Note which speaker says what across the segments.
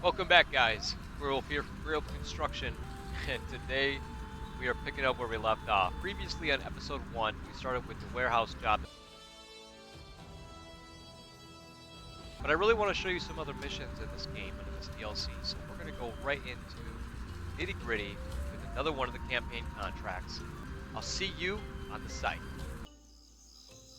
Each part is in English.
Speaker 1: Welcome back, guys. We're here for Real Construction, and today we are picking up where we left off. Previously on episode 1, we started with the warehouse job, but I really want to show you some other missions in this game and in this DLC, so we're going to go right into the nitty-gritty with another one of the campaign contracts. I'll see you on the site.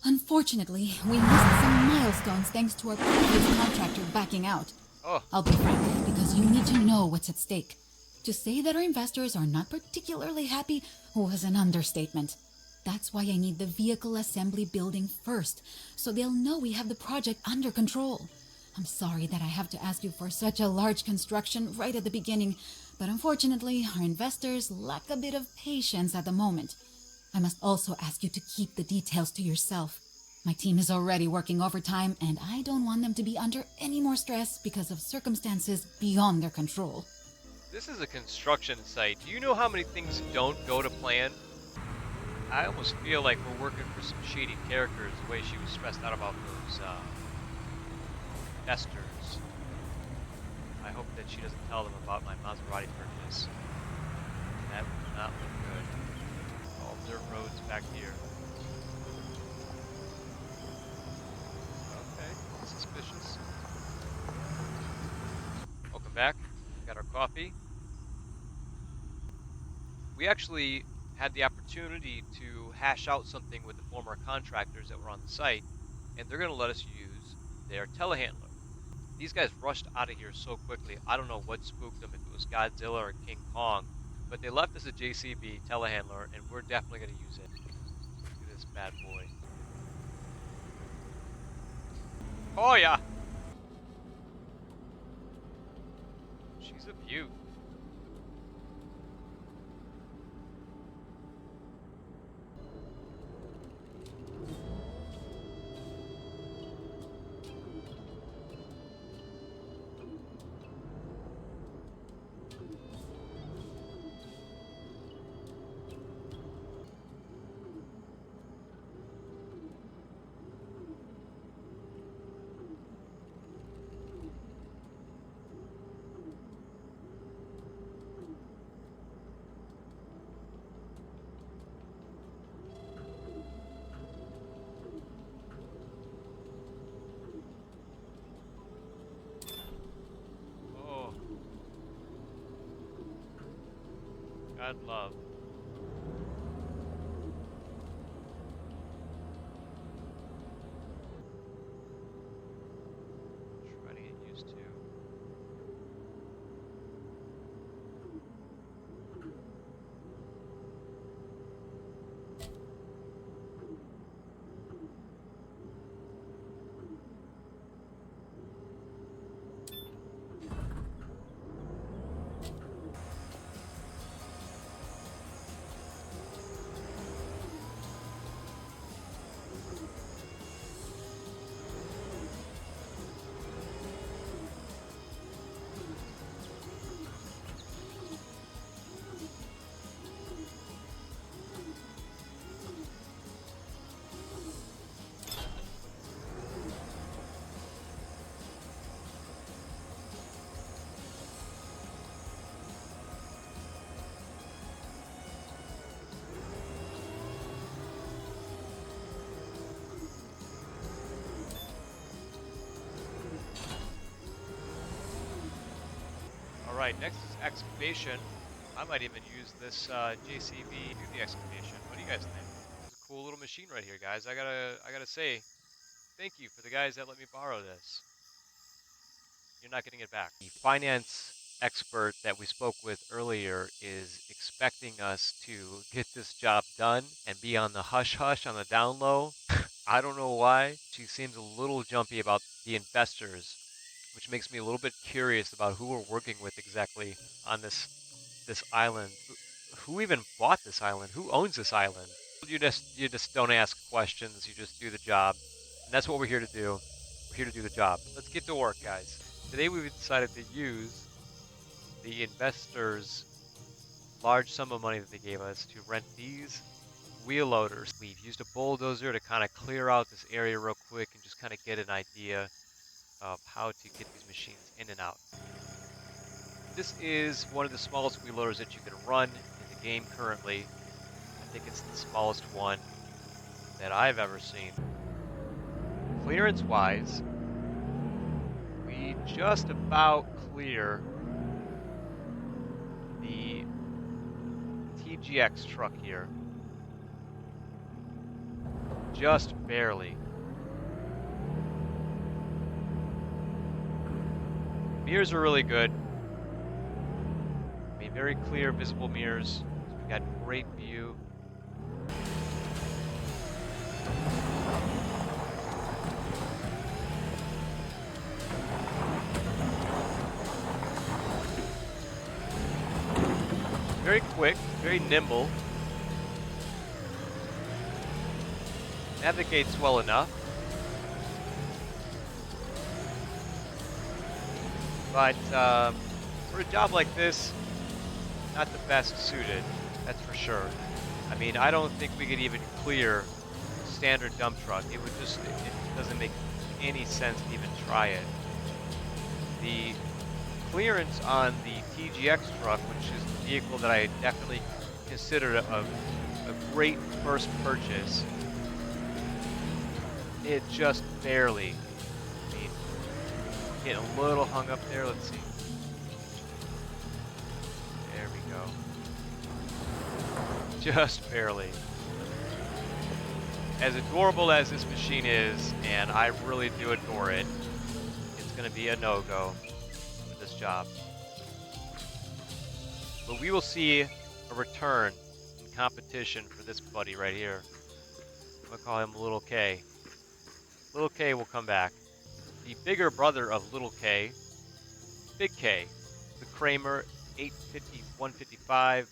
Speaker 2: Unfortunately, we missed some milestones thanks to our previous contractor backing out.
Speaker 1: Oh,
Speaker 2: I'll be frank, because you need to know what's at stake. To say that our investors are not particularly happy was an understatement. That's why I need the vehicle assembly building first, so they'll know we have the project under control. I'm sorry that I have to ask you for such a large construction right at the beginning, but unfortunately, our investors lack a bit of patience at the moment. I must also ask you to keep the details to yourself. My team is already working overtime, and I don't want them to be under any more stress because of circumstances beyond their control.
Speaker 1: this is a construction site. Do you know how many things don't go to plan? I almost feel like we're working for some shady characters, the way she was stressed out about those investors. I hope that she doesn't tell them about my Maserati purchase. That would not look good. All dirt roads back here. Okay, suspicious. Welcome back. Got our coffee. We actually had the opportunity to hash out something with the former contractors that were on the site, and they're going to let us use their telehandler. These guys rushed out of here so quickly. I don't know what spooked them, if it was Godzilla or King Kong, but they left us a JCB telehandler, and we're definitely going to use it. Look at this bad boy. Oh, yeah. She's a beaut. Oh, God love. Try to get used to. Alright, next is excavation. I might even use this JCB to do the excavation. What do you guys think? It's a cool little machine right here, guys. I gotta say, thank you for the guys that let me borrow this. You're not getting it back. The finance expert that we spoke with earlier is expecting us to get this job done and be on the hush hush on the down low. I don't know why. She seems a little jumpy about the investors, which makes me a little bit curious about who we're working with exactly on this island. Who even bought this island? Who owns this island? You just don't ask questions. You just do the job, and that's what we're here to do. We're here to do the job. Let's get to work, guys. Today we've decided to use the investors' large sum of money that they gave us to rent these wheel loaders. We've used a bulldozer to kind of clear out this area real quick and just kind of get an idea of how to get these machines in and out. This is one of the smallest wheel loaders that you can run in the game currently. I think it's the smallest one that I've ever seen. Clearance-wise, we just about clear the TGX truck here. Just barely. Mirrors are really good. I mean, very clear, visible mirrors. So we got great view. Very quick, very nimble. Navigates well enough. But for a job like this, not the best suited, that's for sure. I mean, I don't think we could even clear standard dump truck. It would just, it doesn't make any sense to even try it. The clearance on the TGX truck, which is the vehicle that I definitely considered a great first purchase, it just barely, I mean, getting a little hung up there. Let's see. There we go. Just barely. As adorable as this machine is, and I really do adore it, it's going to be a no-go for this job. But we will see a return in competition for this buddy right here. I'm going to call him Little K. Little K will come back. The bigger brother of Little K, Big K, the Kramer 850 155.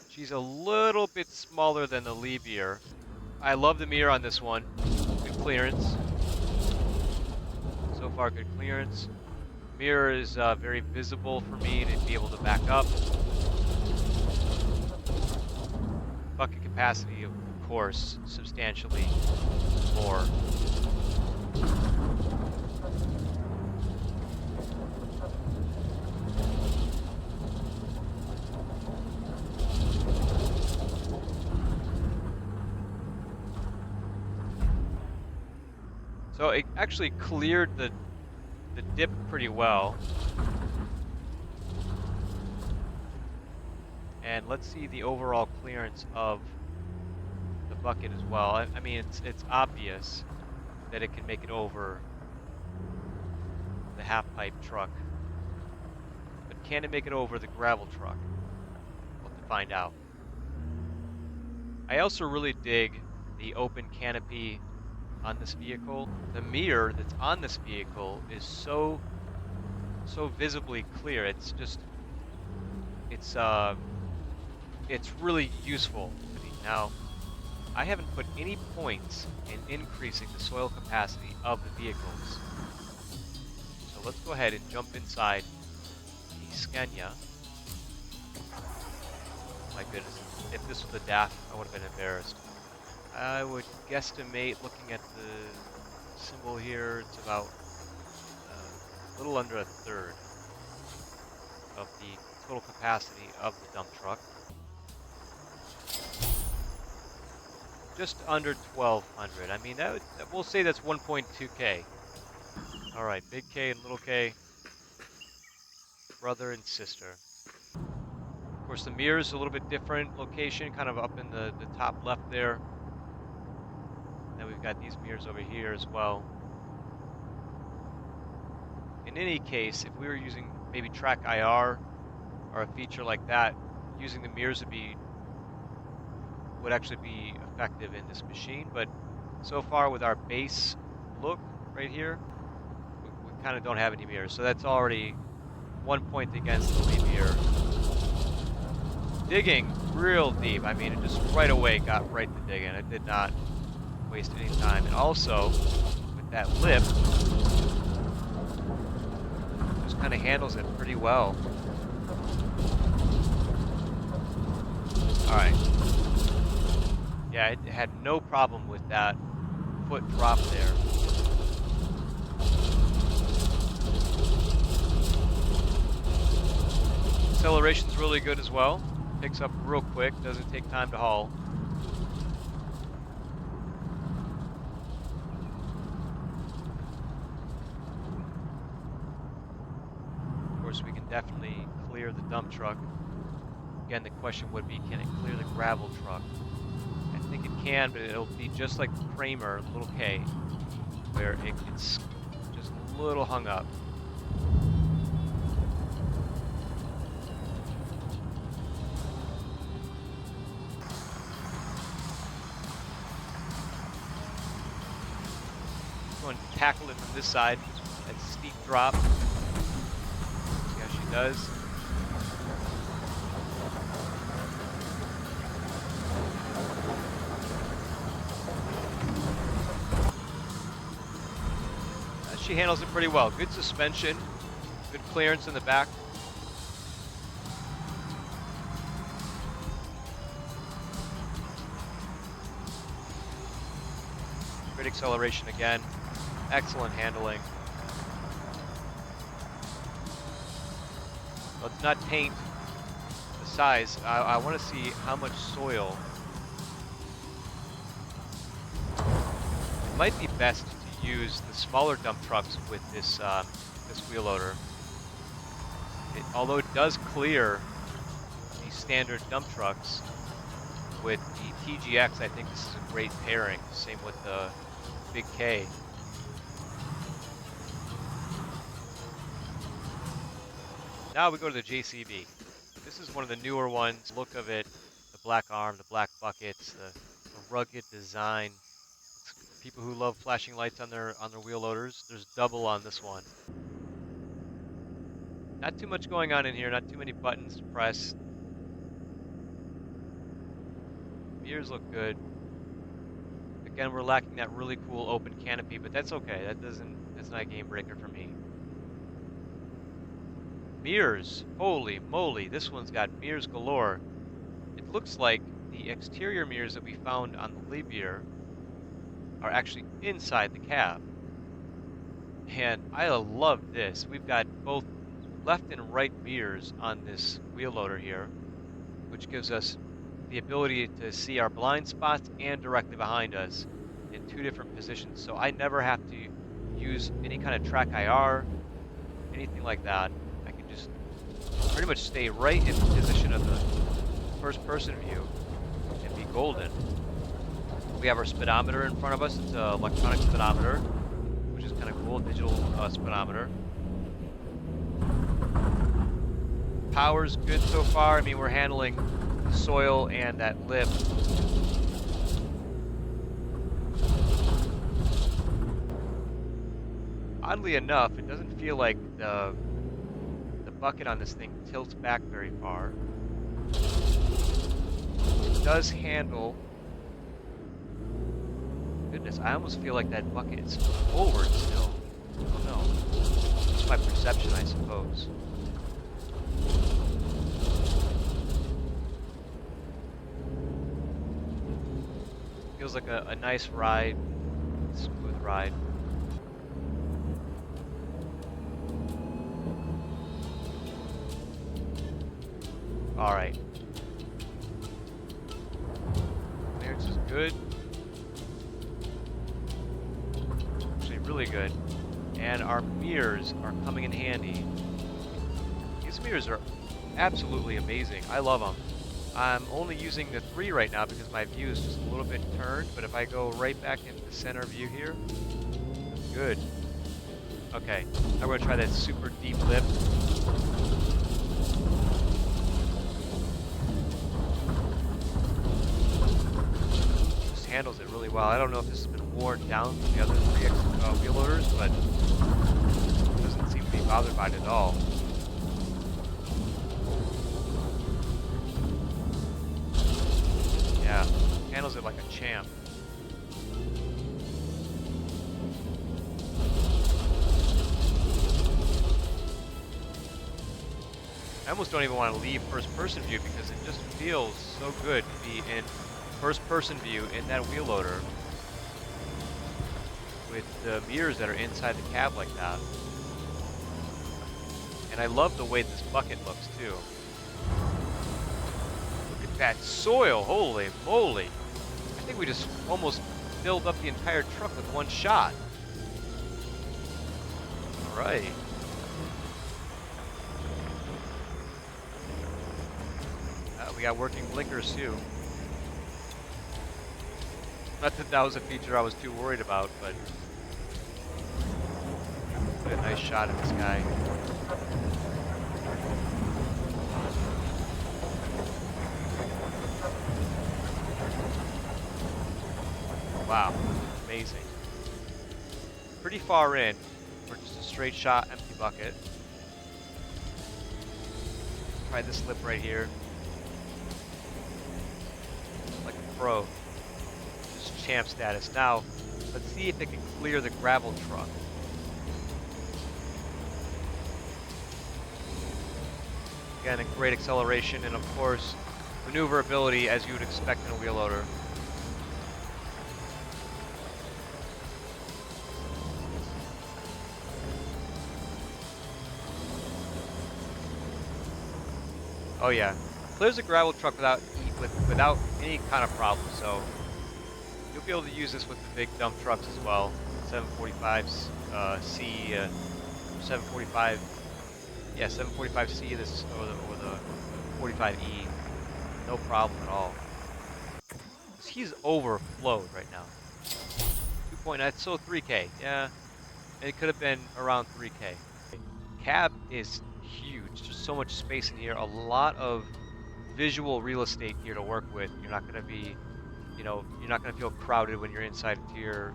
Speaker 1: She's a little bit smaller than the Liebherr. I love the mirror on this one. Good clearance. So far, good clearance. Mirror is very visible for me to be able to back up. Bucket capacity, of course, substantially more. So it actually cleared the dip pretty well. And let's see the overall clearance of the bucket as well. I mean, it's obvious that it can make it over the half-pipe truck. But can it make it over the gravel truck? We'll have to find out. I also really dig the open canopy on this vehicle. The mirror that's on this vehicle is so visibly clear. It's just, it's really useful to me. Now, I haven't put any points in increasing the soil capacity of the vehicles. So let's go ahead and jump inside the Scania. My goodness, if this was a DAF, I would have been embarrassed. I would guesstimate, looking at the symbol here, it's about a little under a third of the total capacity of the dump truck. Just under 1,200. I mean, we'll say that's 1.2K. All right, big K and little K, brother and sister. Of course, the mirror is a little bit different location, kind of up in the top left there. Then we've got these mirrors over here as well. In any case, if we were using maybe Track IR or a feature like that, using the mirrors would actually be effective in this machine. But so far with our base look right here, we kind of don't have any mirrors. So that's already 1 point against the lead here. Digging real deep. I mean, it just right away got right to digging. It did not waste any time. And also, with that lip, just kind of handles it pretty well. Alright. Yeah, it had no problem with that foot drop there. Acceleration's really good as well. Picks up real quick, doesn't take time to haul. Of course, we can definitely clear the dump truck. Again, the question would be, can it clear the gravel truck? I think it can, but it'll be just like the Kramer, little K, where it gets just a little hung up. Going to tackle it from this side. That steep drop. See how she does. She handles it pretty well. Good suspension, good clearance in the back. Great acceleration again. Excellent handling. Let's not taint the size. I want to see how much soil. It might be best to use the smaller dump trucks with this this wheel loader. Although it does clear the standard dump trucks with the TGX, I think this is a great pairing. Same with the Big K. Now we go to the JCB. This is one of the newer ones. Look of it, the black arm, the black buckets, the rugged design. It's people who love flashing lights on their wheel loaders. There's double on this one. Not too much going on in here, not too many buttons to press. Mirrors look good. Again, we're lacking that really cool open canopy, but that's okay. That's not a game breaker for me. Mirrors, holy moly, this one's got mirrors galore. It looks like the exterior mirrors that we found on the Liebherr are actually inside the cab. And I love this. We've got both left and right mirrors on this wheel loader here, which gives us the ability to see our blind spots and directly behind us in two different positions. So I never have to use any kind of track IR, anything like that. I can just pretty much stay right in the position of the first person view and be golden. We have our speedometer in front of us. It's an electronic speedometer, which is kind of cool, digital speedometer. Power's good so far. I mean, we're handling the soil and that lip. Oddly enough, it doesn't feel like the bucket on this thing tilts back very far. It does handle. Goodness, I almost feel like that bucket is forward still. I don't know. It's my perception, I suppose. Feels like a nice ride, smooth ride. All right. Clearance is good. Actually, really good. And our mirrors are coming in handy. These mirrors are absolutely amazing. I love them. I'm only using the 3 right now because my view is just a little bit turned, but if I go right back into the center view here, good. Okay, now we're gonna try that super deep lift. Just handles it really well. I don't know if this has been worn down from the other 3 wheel loaders, but it doesn't seem to be bothered by it at all. Yeah, handles it like a champ. I almost don't even want to leave first person view because it just feels so good to be in first person view in that wheel loader with the mirrors that are inside the cab like that. And I love the way this bucket looks too. that soil. Holy moly. I think we just almost filled up the entire truck with one shot. All right. We got working blinkers too. Not that that was a feature I was too worried about, but put a nice shot in this guy. Wow, amazing. Pretty far in for just a straight shot, empty bucket. Try this lip right here. Like a pro. Just champ status. Now, let's see if it can clear the gravel truck. Again, a great acceleration and, of course, maneuverability as you would expect in a wheel loader. Oh yeah, clears a gravel truck without any kind of problem. So you'll be able to use this with the big dump trucks as well. 745s, C, 745, yeah, 745C. This or the 45E, no problem at all. He's overflowed right now. 2.9, so 3K, yeah. It could have been around 3K. Cab is huge. There's so much space in here. A lot of visual real estate here to work with. You're not going to be, you're not going to feel crowded when you're inside interior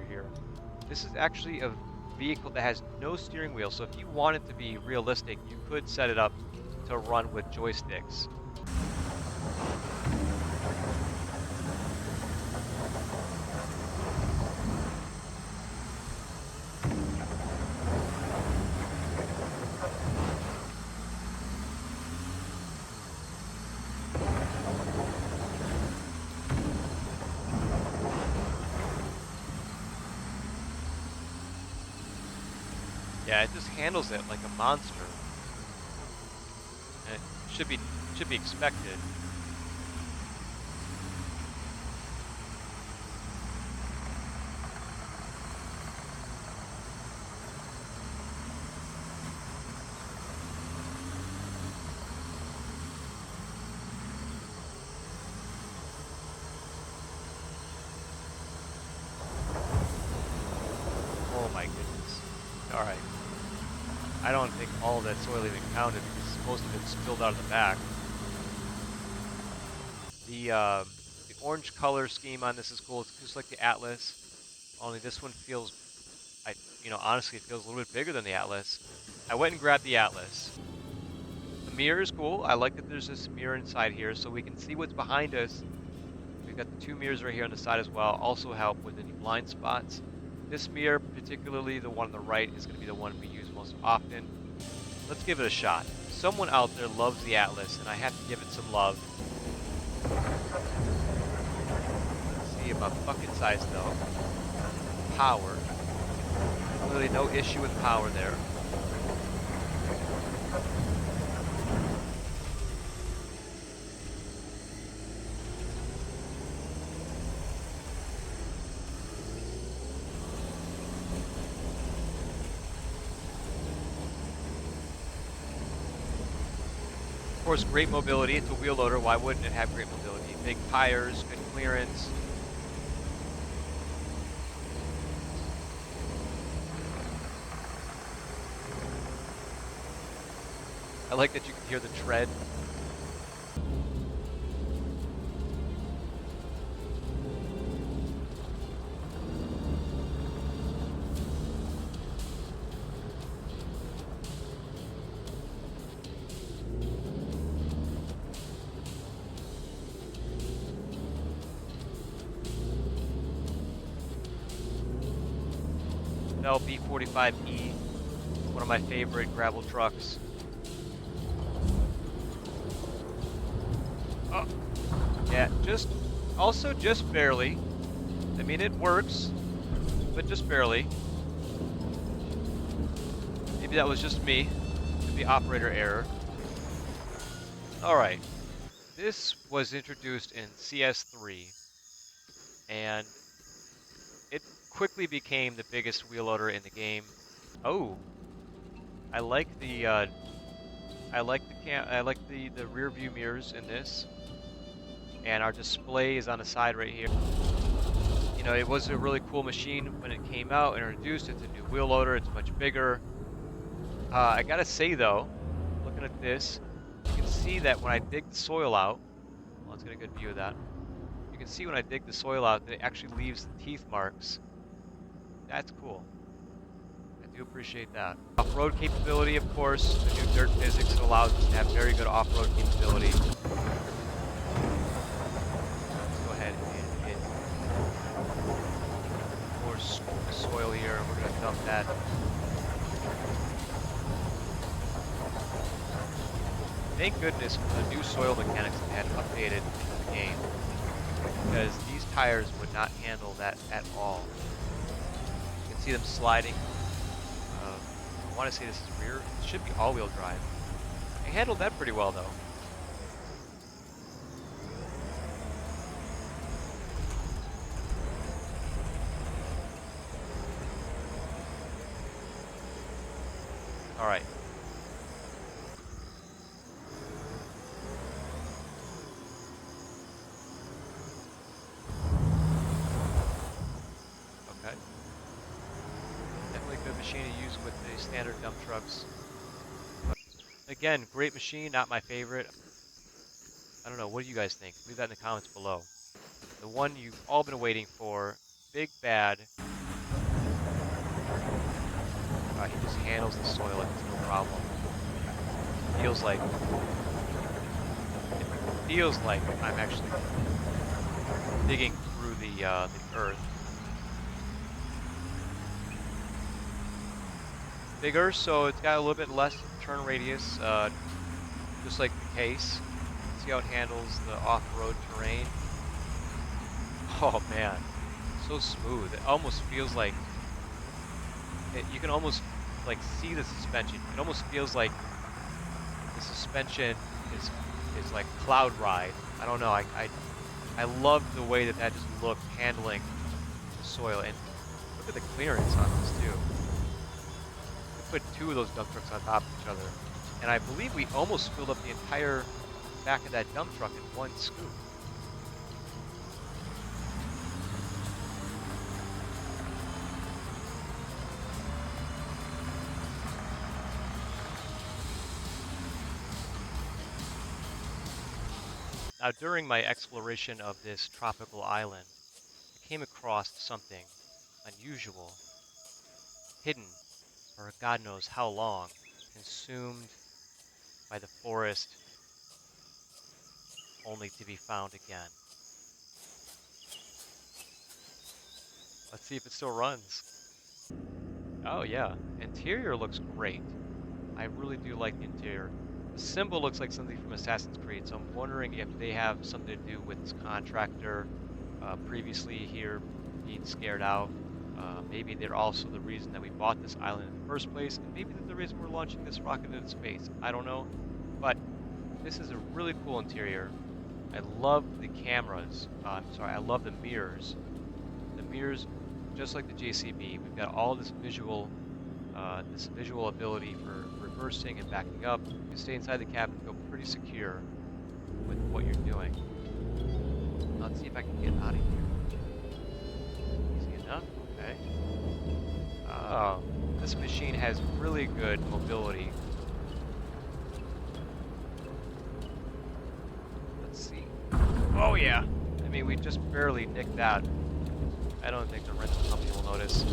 Speaker 1: here. This is actually a vehicle that has no steering wheel. So if you want it to be realistic, you could set it up to run with joysticks. Yeah, it just handles it like a monster. And it should be expected. Oh my goodness. All right. I don't think all of that soil even counted because most of it spilled out of the back. The orange color scheme on this is cool. It's just like the Atlas, only this one feels, honestly, it feels a little bit bigger than the Atlas. I went and grabbed the Atlas. The mirror is cool. I like that there's this mirror inside here so we can see what's behind us. We've got the two mirrors right here on the side as well. Also help with any blind spots. This mirror, particularly the one on the right, is going to be the one we use most often. Let's give it a shot. Someone out there loves the Atlas, and I have to give it some love. Let's see about bucket size, though. Power. Really no issue with power there. Of course, great mobility. It's a wheel loader. Why wouldn't it have great mobility? Big tires, good clearance. I like that you can hear the tread. B45E, one of my favorite gravel trucks. Oh, yeah, just barely. I mean, it works, but just barely. Maybe that was just me. Could be operator error. All right, This was introduced in CS3, and it quickly became the biggest wheel loader in the game. Oh, I like the I like the rear view mirrors in this, and our display is on the side right here. You know, it was a really cool machine when it came out and introduced. It's a new wheel loader. It's much bigger. I gotta say though, looking at this, you can see that when I dig the soil out, well, let's get a good view of that. You can see when I dig the soil out that it actually leaves teeth marks. That's cool. I do appreciate that. Off-road capability, of course, the new dirt physics allows us to have very good off-road capability. Let's go ahead and hit more soil here, and we're going to dump that. Thank goodness for the new soil mechanics that had updated into the game, because these tires would not handle that at all. You can see them sliding. I want to say this is rear. It should be all-wheel drive. They handled that pretty well, though. All right. Okay. Definitely a good machine to use with the standard dump trucks. Again, great machine, not my favorite. I don't know, what do you guys think? Leave that in the comments below. The one you've all been waiting for, Big Bad. He just handles the soil like it's no problem. Feels like I'm actually digging through the earth. Bigger, so it's got a little bit less turn radius, just like the case. See how it handles the off-road terrain. Oh man, so smooth. It almost feels like you can almost like see the suspension. It almost feels like the suspension is like cloud ride. I don't know. I love the way that just looked handling the soil, and look at the clearance on this too. We put two of those dump trucks on top of each other, and I believe we almost filled up the entire back of that dump truck in one scoop. Now, during my exploration of this tropical island, I came across something unusual, hidden for God knows how long, consumed by the forest, only to be found again. Let's see if it still runs. Oh yeah, interior looks great. I really do like the interior. The symbol looks like something from Assassin's Creed, so I'm wondering if they have something to do with this contractor previously here being scared out. Maybe they're also the reason that we bought this island in the first place, and maybe they're the reason we're launching this rocket into space. I don't know, but this is a really cool interior. I love the cameras. I love the mirrors. The mirrors, just like the JCB, we've got all this visual ability for reversing and backing up. You can stay inside the cabin and feel pretty secure with what you're doing. Let's see if I can get out of here. Easy enough? Okay. Oh, this machine has really good mobility. Let's see. Oh yeah! I mean, we just barely nicked that. I don't think the rental company will notice.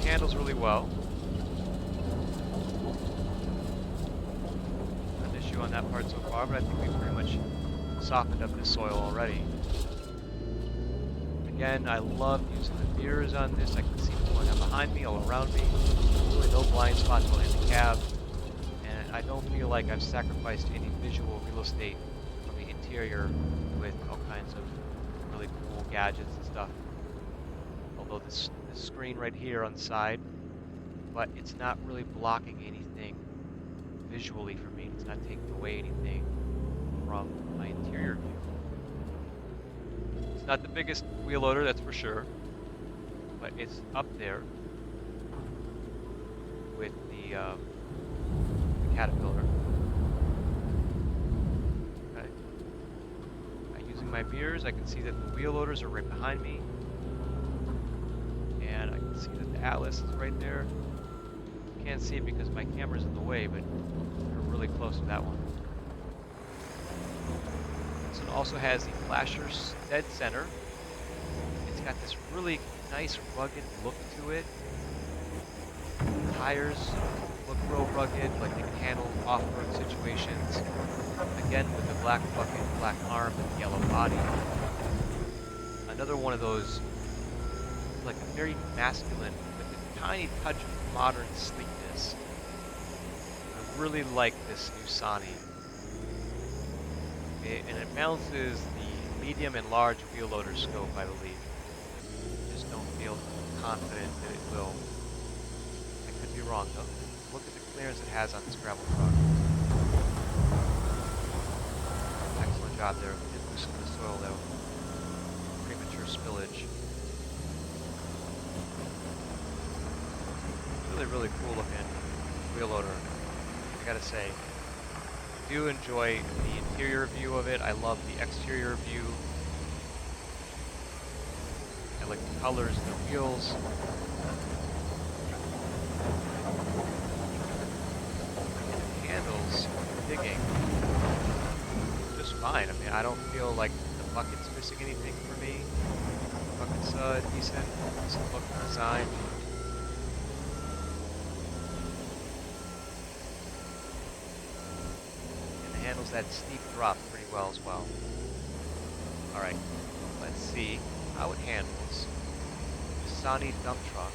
Speaker 1: Handles really well. An issue on that part so far, but I think we've pretty much softened up this soil already. Again, I love using the mirrors on this. I can see what's going on behind me, all around me. Really no blind spots going in the cab. And I don't feel like I've sacrificed any visual real estate from the interior with all kinds of really cool gadgets and stuff. Although this screen right here on the side, but it's not really blocking anything visually for me. It's not taking away anything from my interior view. It's not the biggest wheel loader, that's for sure, but it's up there with the Caterpillar. Okay. By using my mirrors, I can see that the wheel loaders are right behind me, and I can see that the Atlas is right there. Can't see it because my camera's in the way, but we're really close to that one. This one also has the flasher dead center. It's got this really nice rugged look to it. The tires look real rugged, like they can handle off-road situations. Again, with the black bucket, black arm, and the yellow body. Another one of those, like a very masculine, with a tiny touch of modern sleekness. I really like this new Sani. And it balances the medium and large wheel loader scope, I believe. I just don't feel confident that it will. I could be wrong though. Look at the clearance it has on this gravel truck. Excellent job there. Did loosen the soil though. Premature spillage. Really, really cool looking wheel loader. I gotta say, I do enjoy the interior view of it. I love the exterior view. I like the colors of the wheels. And it handles digging just fine. I mean, I don't feel like the bucket's missing anything for me. The bucket's decent look and design. And it handles that steep drop pretty well as well. Alright, let's see how it handles the Sani dump truck.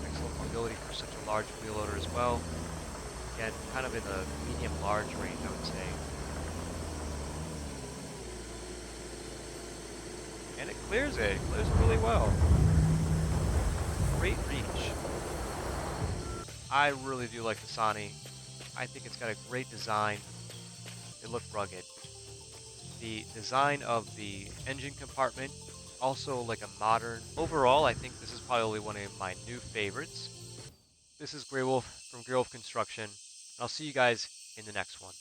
Speaker 1: Excellent mobility for such a large wheel loader as well. Again, kind of in the medium-large range, I would say. And it clears it. It clears it really well. Great reach. I really do like the Sani. I think it's got a great design. It looked rugged. The design of the engine compartment, also like a modern. Overall, I think this is probably one of my new favorites. This is Grey Wolf from Grey Wolf Construction. And I'll see you guys in the next one.